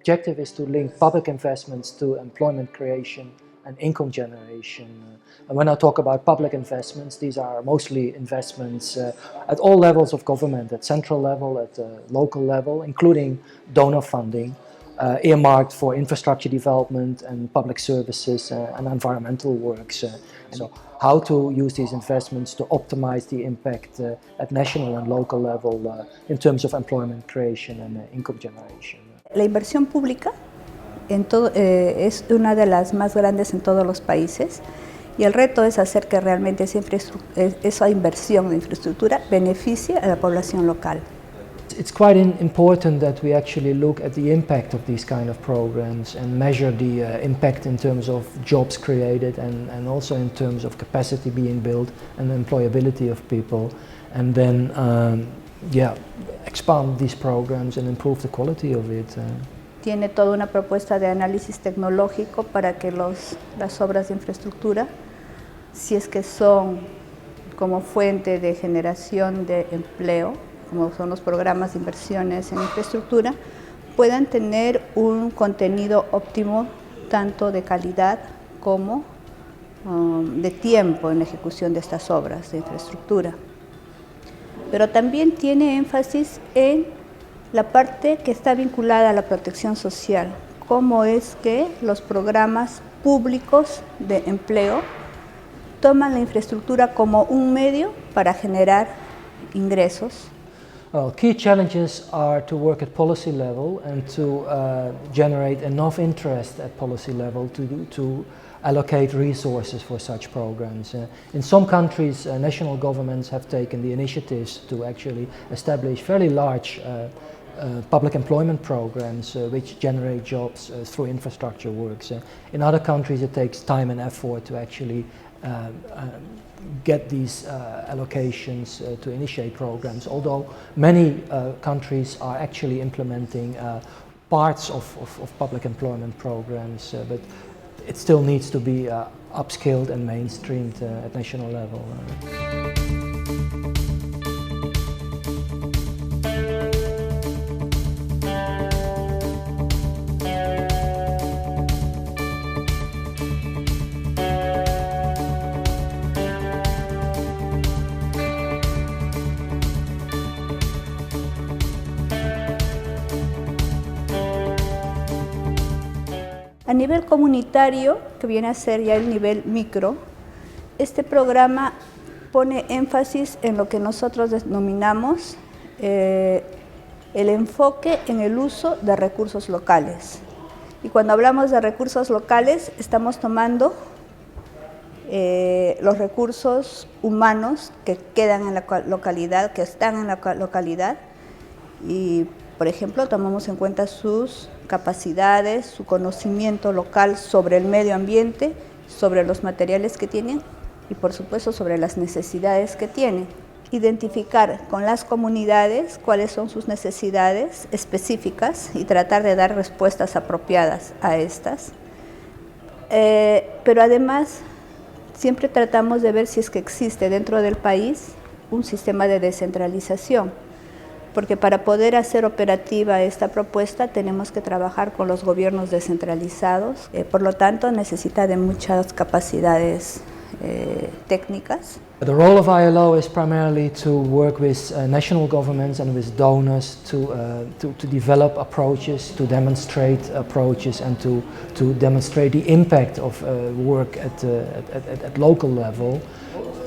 objective is to link public investments to employment creation and income generation. And when I talk about public investments, these are mostly investments at all levels of government, at central level, at local level, including donor funding, earmarked for infrastructure development and public services and environmental works. So how to use these investments to optimize the impact at national and local level in terms of employment creation and income generation. La inversión pública es una de las más grandes en todos los países y el reto es hacer que realmente esa inversión de infraestructura beneficie a la población local. It's quite important that we actually look at the impact of these kind of programs and measure the impact in terms of jobs created and also in terms of capacity being built and employability of people, and then expand these programs and improve the quality of it. Tiene toda una propuesta de análisis tecnológico para que las obras de infraestructura, si es que son como fuente de generación de empleo, como son los programas de inversiones en infraestructura, puedan tener un contenido óptimo tanto de calidad como de tiempo en la ejecución de estas obras de infraestructura. Pero también tiene énfasis en la parte que está vinculada a la protección social, cómo es que los programas públicos de empleo toman la infraestructura como un medio para generar ingresos. Well, key challenges are to work at policy level and to generate enough interest at policy level to allocate resources for such programs. In some countries, national governments have taken the initiatives to actually establish fairly large public employment programs which generate jobs through infrastructure works. In other countries, it takes time and effort to actually get these allocations to initiate programs, although many countries are actually implementing parts of public employment programs, but it still needs to be upskilled and mainstreamed at national level. A nivel comunitario, que viene a ser ya el nivel micro, este programa pone énfasis en lo que nosotros denominamos el enfoque en el uso de recursos locales. Y cuando hablamos de recursos locales, estamos tomando los recursos humanos que quedan en la localidad, que están en la localidad, y por ejemplo, tomamos en cuenta sus capacidades, su conocimiento local sobre el medio ambiente, sobre los materiales que tienen y por supuesto sobre las necesidades que tienen. Identificar con las comunidades cuáles son sus necesidades específicas y tratar de dar respuestas apropiadas a estas. Pero además, siempre tratamos de ver si es que existe dentro del país un sistema de descentralización, porque para poder hacer operativa esta propuesta tenemos que trabajar con los gobiernos descentralizados, por lo tanto necesita de muchas capacidades técnicas. The role of ILO is primarily to work with national governments and with donors to develop approaches, to demonstrate approaches and to demonstrate the impact of work at local level.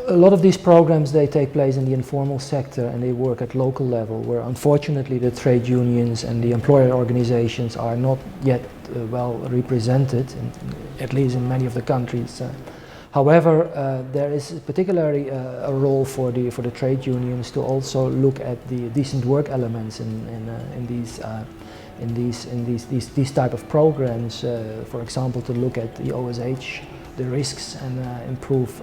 A lot of these programs, they take place in the informal sector and they work at local level, where unfortunately the trade unions and the employer organizations are not yet well represented, at least in many of the countries. However, there is particularly a role for the trade unions to also look at the decent work elements in these type of programs. For example, to look at the OSH, the risks, and improve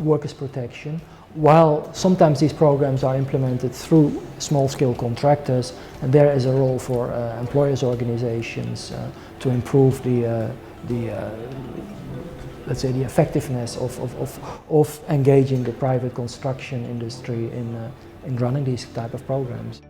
workers' protection. While sometimes these programs are implemented through small-scale contractors, and there is a role for employers' organizations to improve let's say the effectiveness of engaging the private construction industry in running these type of programs.